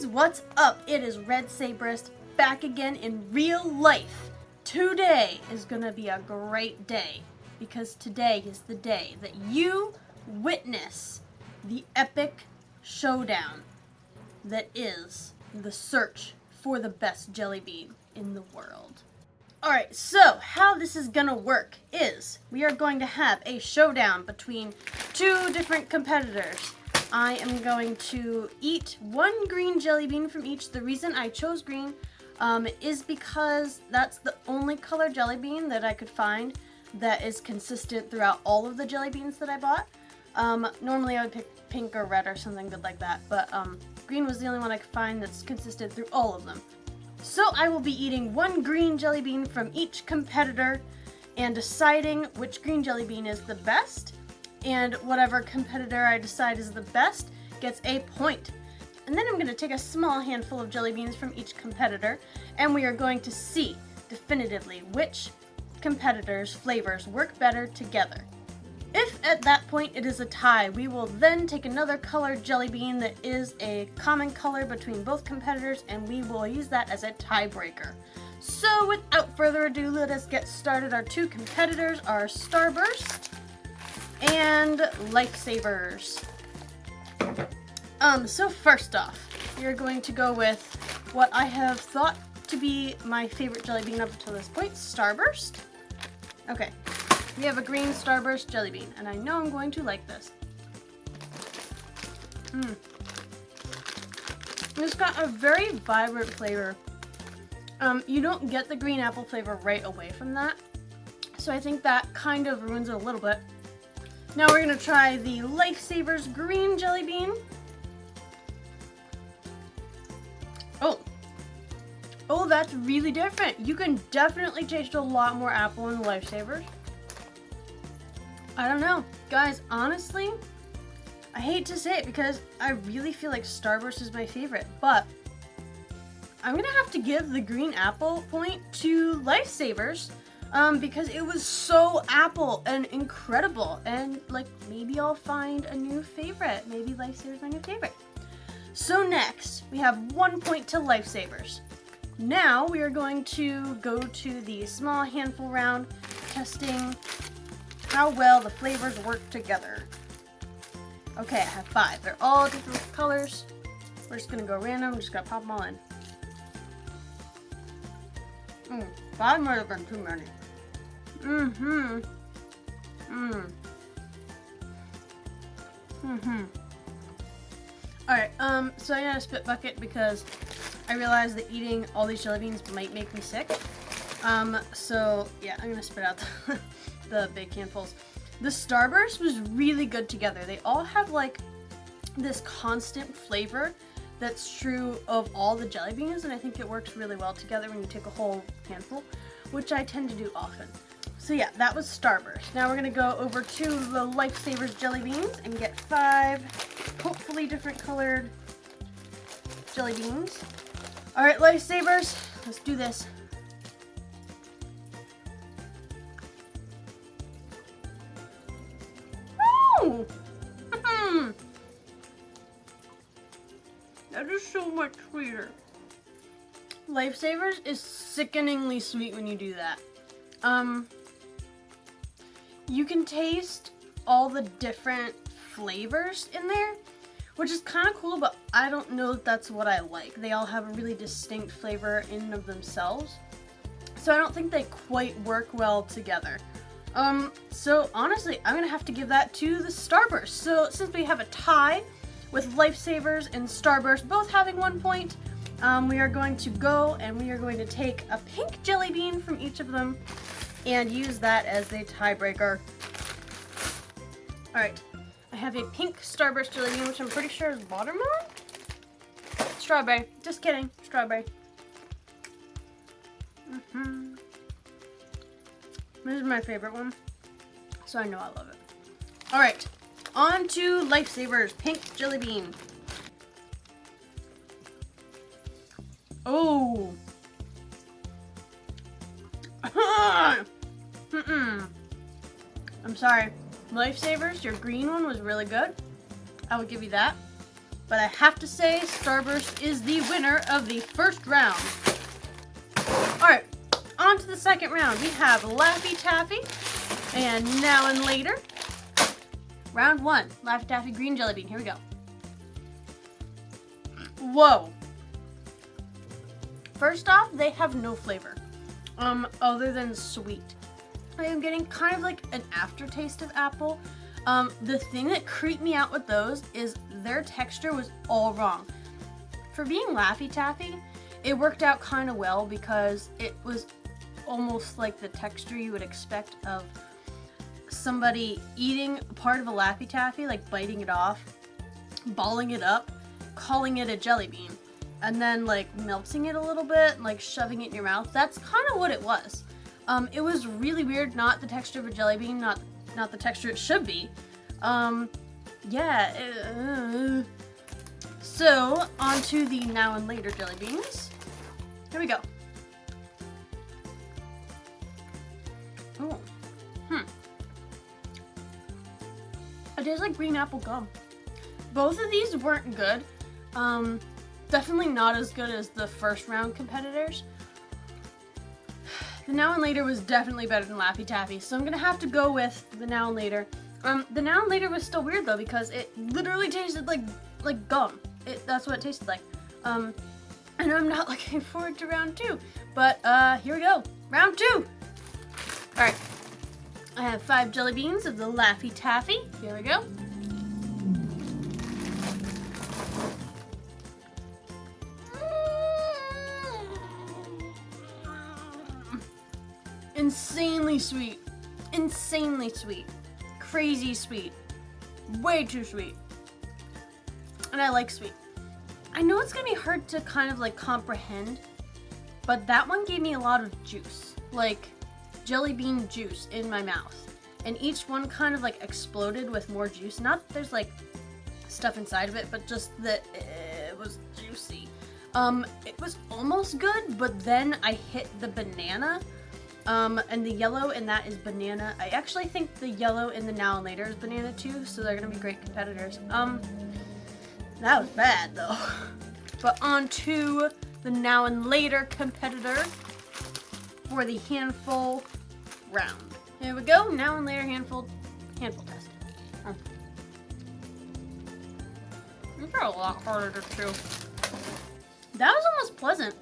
guys, what's up? It is Redsaberist back again in real life. Today is gonna be a great day because today is the day that you witness the epic showdown that is the search for the best jelly bean in the world. Alright, so how this is gonna work is we are going to have a showdown between two different competitors. I am going to eat one green jelly bean from each. The reason I chose green is because that's the only color jelly bean that I could find that is consistent throughout all of the jelly beans that I bought. Normally I would pick pink or red or something good like that, but green was the only one I could find that's consistent through all of them. So I will be eating one green jelly bean from each competitor and deciding which green jelly bean is the best, and whatever competitor I decide is the best gets a point. And then I'm going to take a small handful of jelly beans from each competitor, and we are going to see definitively which competitors' flavors work better together. If at that point it is a tie, we will then take another colored jelly bean that is a common color between both competitors, and we will use that as a tiebreaker. So without further ado, let us get started. Our two competitors are Starburst and Lifesavers. So first off, we are going to go with what I have thought to be my favorite jelly bean up until this point, Starburst. Okay. We have a green Starburst jelly bean, and I know I'm going to like this. It's got a very vibrant flavor. You don't get the green apple flavor right away from that, so I think that kind of ruins it a little bit. Now we're going to try the Lifesavers green jelly bean. Oh, that's really different. You can definitely taste a lot more apple in the Lifesavers. I don't know. Guys, honestly, I hate to say it because I really feel like Starburst is my favorite, but I'm gonna have to give the green apple point to Lifesavers because it was so apple and incredible, and like maybe I'll find a new favorite. Maybe Lifesavers is my new favorite. So next, we have 1 point to Lifesavers. Now we are going to go to the small handful round, testing how well the flavors work together. Okay, I have 5. They're all different colors. We're just gonna go random. Just gotta pop them all in. 5 might have been too many. Alright, so I got a spit bucket because I realized that eating all these jelly beans might make me sick. So yeah, I'm gonna spit out the big handfuls. The Starburst was really good together. They all have like this constant flavor that's true of all the jelly beans, and I think it works really well together when you take a whole handful, which I tend to do often. So yeah, that was Starburst. Now we're gonna go over to the Lifesavers jelly beans and get 5 hopefully different colored jelly beans. Alright, Lifesavers, let's do this. That is so much sweeter. Lifesavers is sickeningly sweet when you do that. You can taste all the different flavors in there, which is kind of cool, but I don't know if that's what I like. They all have a really distinct flavor in and of themselves, so I don't think they quite work well together. So honestly, I'm gonna have to give that to the Starburst. So since we have a tie with Lifesavers and Starburst both having 1 point, we are going to go and we are going to take a pink jelly bean from each of them and use that as a tiebreaker. Alright, I have a pink Starburst jelly bean, which I'm pretty sure is watermelon? Strawberry. Just kidding. Strawberry. This is my favorite one, so I know I love it. Alright, on to Lifesavers pink jelly bean. Oh! I'm sorry. Lifesavers, your green one was really good. I will give you that. But I have to say, Starburst is the winner of the first round. Alright, on to the second round. We have Laffy Taffy and Now and Later. Round 1, Laffy Taffy Green Jelly Bean. Here we go. Whoa. First off, they have no flavor, other than sweet. I am getting kind of like an aftertaste of apple. The thing that creeped me out with those is their texture was all wrong. For being Laffy Taffy, it worked out kind of well because it was almost like the texture you would expect of somebody eating part of a Laffy Taffy, like biting it off, balling it up, calling it a jelly bean, and then like melting it a little bit, like shoving it in your mouth. That's kind of what it was. It was really weird, not the texture of a jelly bean, not the texture it should be. So, on to the Now and Later jelly beans. Here we go. Oh, it tastes like green apple gum. Both of these weren't good. Definitely not as good as the first round competitors. The Now and Later was definitely better than Laffy Taffy, so I'm gonna have to go with the Now and Later. The Now and Later was still weird though because it literally tasted like gum. That's what it tasted like. And I'm not looking forward to round 2, but here we go, round 2. All right, I have 5 jelly beans of the Laffy Taffy. Here we go. Insanely sweet. Insanely sweet. Crazy sweet. Way too sweet. And I like sweet. I know it's gonna be hard to kind of like comprehend, but that one gave me a lot of juice. Like jelly bean juice in my mouth. And each one kind of like exploded with more juice. Not that there's like stuff inside of it, but just that it was juicy. It was almost good, but then I hit the banana. And the yellow in that is banana. I actually think the yellow in the Now and Later is banana too, so they're gonna be great competitors. That was bad though. But on to the Now and Later competitor for the handful round. Here we go, Now and Later handful test. These are a lot harder to chew. That was almost pleasant.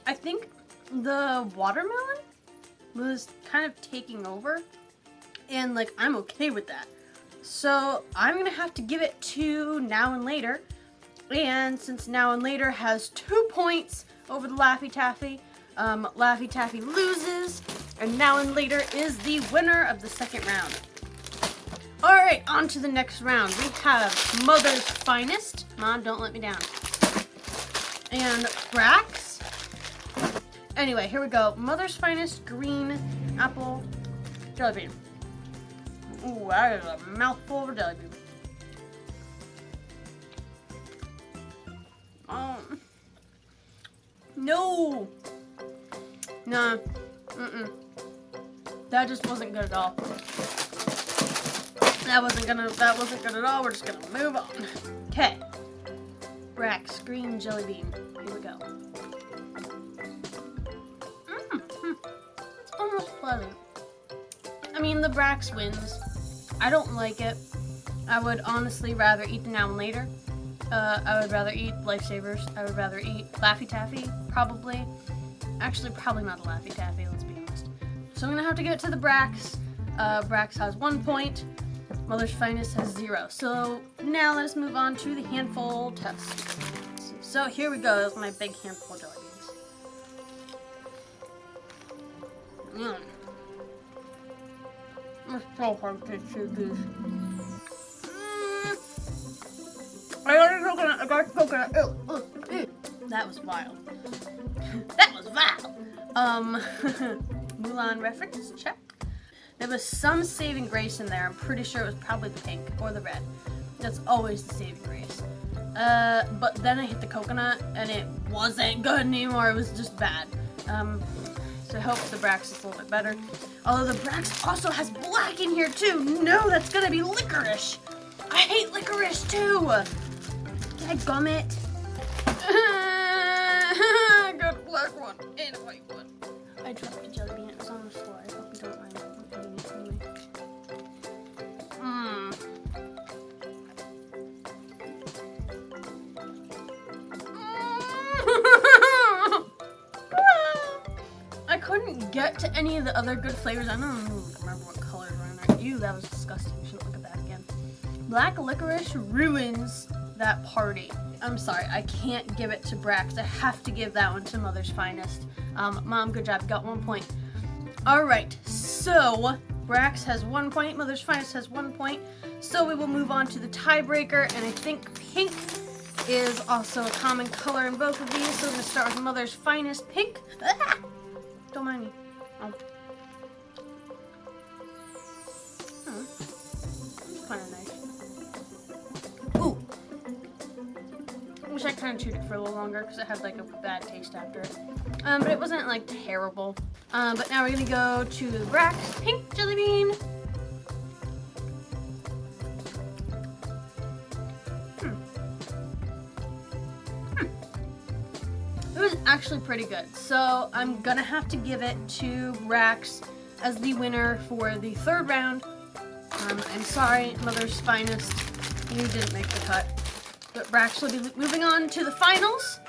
I think the watermelon was kind of taking over, and like I'm okay with that. So I'm gonna have to give it to Now and Later, and since Now and Later has 2 points over the Laffy Taffy, Laffy Taffy loses, and Now and Later is the winner of the second round. Alright, on to the next round. We have Mother's Finest. Mom, don't let me down. And Brax. Anyway, here we go. Mother's Finest Green Apple Jelly Bean. Ooh, that is a mouthful of a jelly bean. No. Nah. That just wasn't good at all. That wasn't good at all. We're just gonna move on. Okay. Brax Green Jelly Bean. Here we go. It's almost pleasant. I mean, the Brax wins. I don't like it. I would honestly rather eat the Now and Later. I would rather eat Lifesavers. I would rather eat Laffy Taffy, probably. Actually, probably not the Laffy Taffy, let's be honest. So I'm gonna have to give it to the Brax. Brax has 1 point. Mother's Finest has 0. So now let's move on to the handful test. So here we go. That's my big handful of jelly beans. It's so hard to chew these. I got coconut. Ew. That was wild. That was vile. Mulan reference, check. There was some saving grace in there. I'm pretty sure it was probably the pink or the red. That's always the saving grace. But then I hit the coconut and it wasn't good anymore. It was just bad. So I hope the Brax is a little bit better. Although the Brax also has black in here too. No, that's gonna be licorice. I hate licorice too. Dadgummit. I got a black one and a white one. I dropped a jelly bean. It was on the floor. I hope you don't mind. I'm eating it anyway. I couldn't get to any of the other good flavors. I don't even remember what colors were in there. Ew, that was disgusting. You shouldn't look at that again. Black licorice ruins that party. I'm sorry, I can't give it to Brax. I have to give that one to Mother's Finest. Mom, good job. You got 1 point. All right, so Brax has 1 point. Mother's Finest has 1 point. So we will move on to the tiebreaker, and I think pink is also a common color in both of these. So we're gonna start with Mother's Finest pink. Ah! Don't mind me. Oh. It's kind of nice. Ooh. I wish I kind of chewed it for a little longer because it had like a bad taste after it. But it wasn't like terrible. But now we're gonna go to the Brax pink jelly bean. It was actually pretty good. So I'm gonna have to give it to Brax as the winner for the 3rd round. I'm sorry, Mother's Finest, you didn't make the cut. But Brax will be moving on to the finals.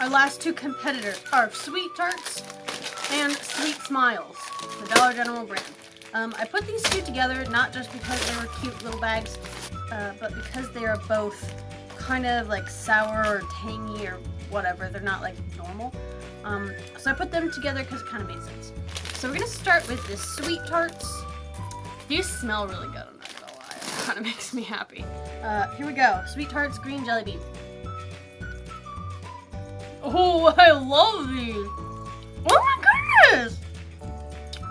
Our last 2 competitors are Sweet Tarts and Sweet Smiles, the Dollar General brand. I put these 2 together not just because they were cute little bags, but because they are both kind of like sour or tangy or whatever. They're not like normal. So I put them together because it kind of made sense. So we're gonna start with the Sweet Tarts. These smell really good, I'm not gonna lie. It kind of makes me happy. Here we go. Sweet Tarts green jelly bean. Oh, I love these. Oh my goodness.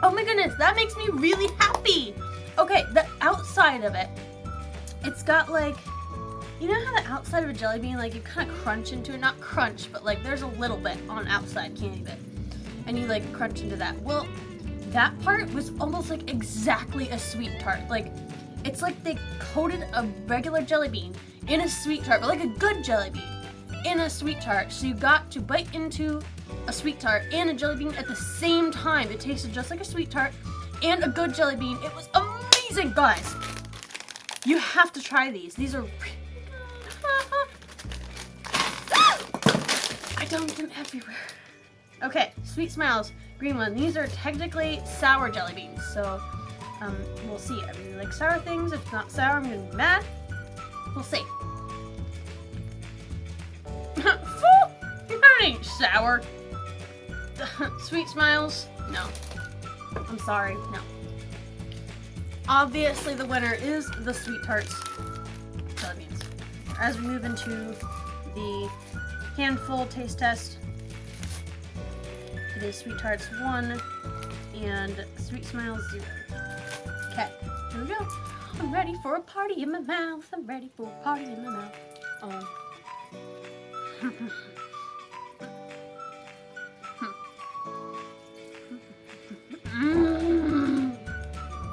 Oh my goodness, that makes me really happy. Okay, the outside of it, it's got like, you know how the outside of a jelly bean, like you kind of crunch into it, not crunch, but like there's a little bit on outside candy bit, and you like crunch into that. Well, that part was almost like exactly a Sweet Tart. Like, it's like they coated a regular jelly bean in a Sweet Tart, but like a good jelly bean in a Sweet Tart. So you got to bite into a Sweet Tart and a jelly bean at the same time. It tasted just like a Sweet Tart and a good jelly bean. It was amazing, guys. You have to try these. These are I dumped them everywhere. Okay, Sweet Smiles, green one. These are technically sour jelly beans, so we'll see. I really like sour things. If it's not sour, I'm gonna be mad. We'll see. That ain't sour. Sweet Smiles, no. I'm sorry, no. Obviously, the winner is the Sweet Tarts jelly beans. As we move into the handful taste test, it is Sweet Tarts 1 and Sweet Smiles 0. Okay, here we go. I'm ready for a party in my mouth. I'm ready for a party in my mouth.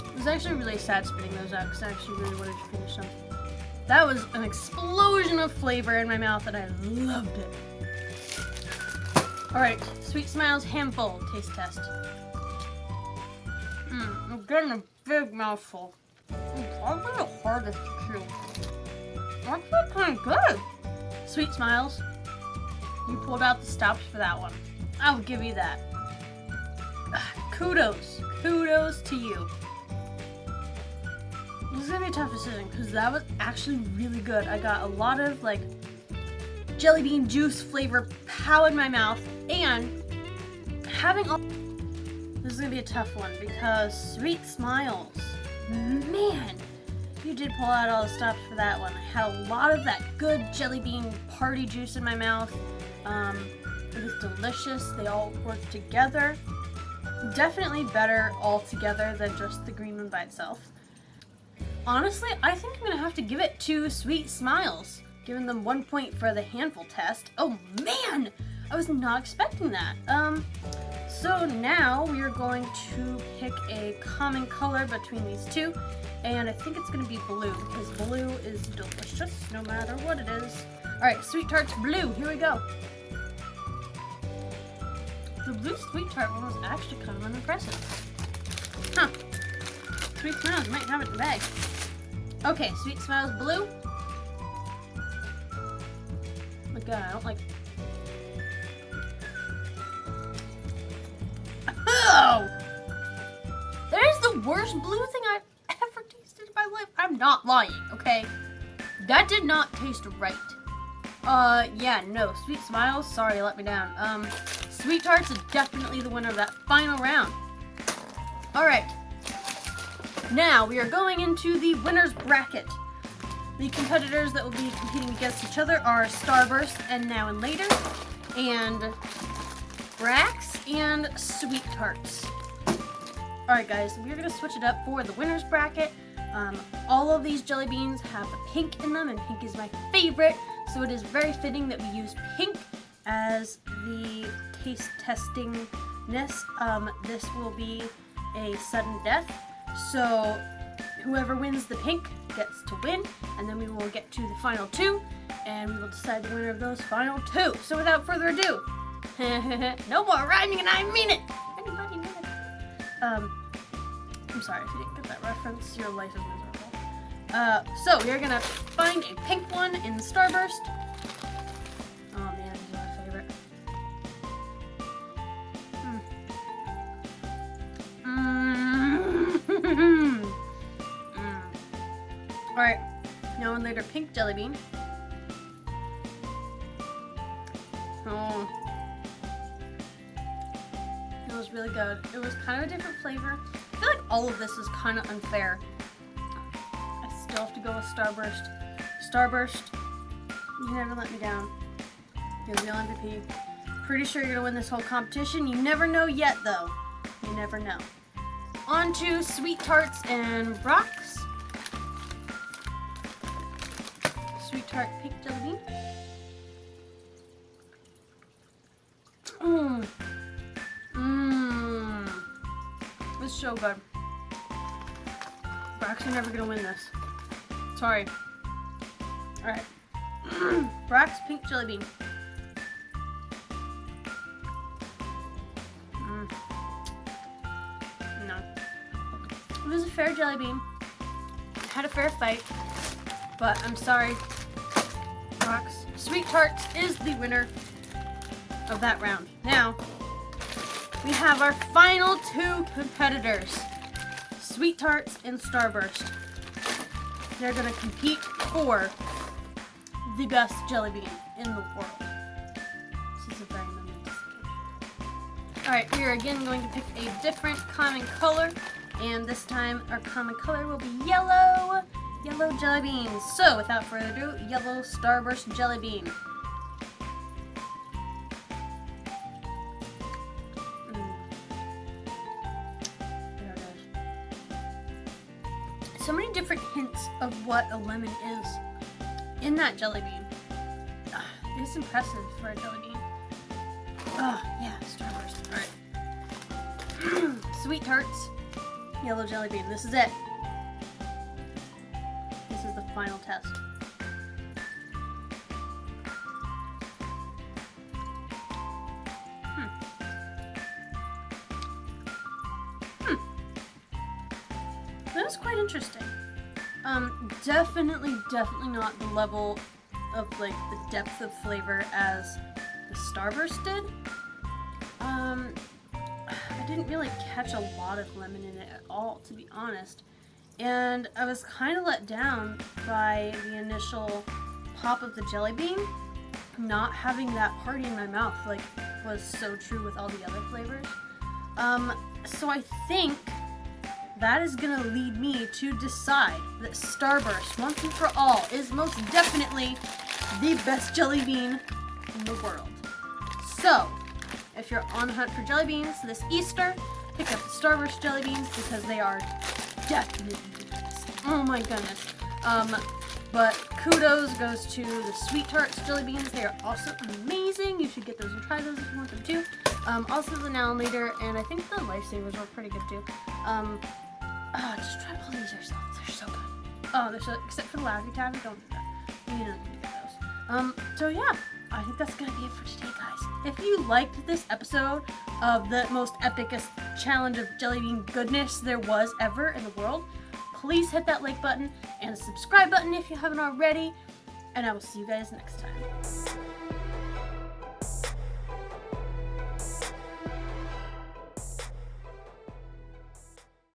It was actually really sad spitting those out because I actually really wanted to finish them. That was an explosion of flavor in my mouth and I loved it. Alright, Sweet Smiles handful taste test. I'm getting a big mouthful. It's probably the hardest to chew. That's kind of good. Sweet Smiles, you pulled out the stops for that one. I'll give you that. Kudos to you. This is gonna be a tough decision because that was actually really good. I got a lot of like jelly bean juice flavor pow in my mouth, and having all this is gonna be a tough one because Sweet Smiles, man, you did pull out all the stops for that one. I had a lot of that good jelly bean party juice in my mouth. It was delicious. They all worked together. Definitely better all together than just the green one by itself. Honestly, I think I'm gonna have to give it to Sweet Smiles, giving them 1 point for the handful test. Oh man, I was not expecting that. So now we are going to pick a common color between these two, and I think it's gonna be blue because blue is delicious no matter what it is. Alright, Sweet Tarts Blue. Here we go. The blue Sweet Tart one was actually kind of unimpressive. Huh. Sweet Smiles might have it in the bag. Okay, Sweet Smiles Blue. Oh my god, I don't like... Oh! That is the worst blue thing I've ever tasted in my life. I'm not lying, okay? That did not taste right. Yeah, no. Sweet Smiles, sorry, let me down. Sweet Tarts is definitely the winner of that final round. Alright. Now, we are going into the winner's bracket. The competitors that will be competing against each other are Starburst and Now and Later, and Brax and Sweet Tarts. Alright guys, we're going to switch it up for the winner's bracket. All of these jelly beans have pink in them, and pink is my favorite, so it is very fitting that we use pink as the taste testingness. This will be a sudden death, so whoever wins the pink gets to win, and then we will get to the final two, and we will decide the winner of those final two. So without further ado, no more rhyming, and I mean it! Anybody mean it? I'm sorry if you didn't get that reference. Your life is miserable. So we are gonna find a pink one in Starburst. Oh man, these are my favorite. Alright, Now and Later pink jelly bean. Oh. It was really good. It was kind of a different flavor. I feel like all of this is kind of unfair. I still have to go with Starburst. Starburst, you never let me down. You're the real MVP. Pretty sure you're gonna win this whole competition. You never know yet, though. You never know. On to Sweet Tarts and Brox. Sweet Tart pink jelly bean. It's so good. Brox, you're never gonna win this. Sorry. Alright. Brox pink jelly bean. No. It was a fair jelly bean. It had a fair fight. But I'm sorry. Brox. Sweet Tarts is the winner of that round. Now, we have our final two competitors, Sweet Tarts and Starburst. They're going to compete for the best jelly bean in the world. This is a very momentous occasion. Alright, we are again going to pick a different common color, and this time our common color will be yellow. Yellow jelly beans. So, without further ado, yellow Starburst jelly bean. So many different hints of what a lemon is in that jelly bean. It's impressive for a jelly bean. Yeah, Starburst. Alright. Sweet Tarts, yellow jelly bean. This is it. This is the final test. That was quite interesting. Definitely not the level of like the depth of flavor as the Starburst did. I didn't really catch a lot of lemon in it at all, to be honest. And I was kind of let down by the initial pop of the jelly bean. Not having that party in my mouth like was so true with all the other flavors. So I think that is going to lead me to decide that Starburst, once and for all, is most definitely the best jelly bean in the world. So, if you're on the hunt for jelly beans this Easter, pick up the Starburst jelly beans because they are definitely the best. Oh my goodness. But kudos goes to the Sweet Tarts jelly beans. They are also amazing. You should get those and try those if you want them too. Also the Now and Later, and I think the Lifesavers were pretty good too. Just try all these yourself. They're so good. Oh, they're so, except for the Lousy Tabs, don't do that. You don't need to get those. So yeah, I think that's gonna be it for today, guys. If you liked this episode of the most epicest challenge of jelly bean goodness there was ever in the world, please hit that like button and the subscribe button if you haven't already, and I will see you guys next time.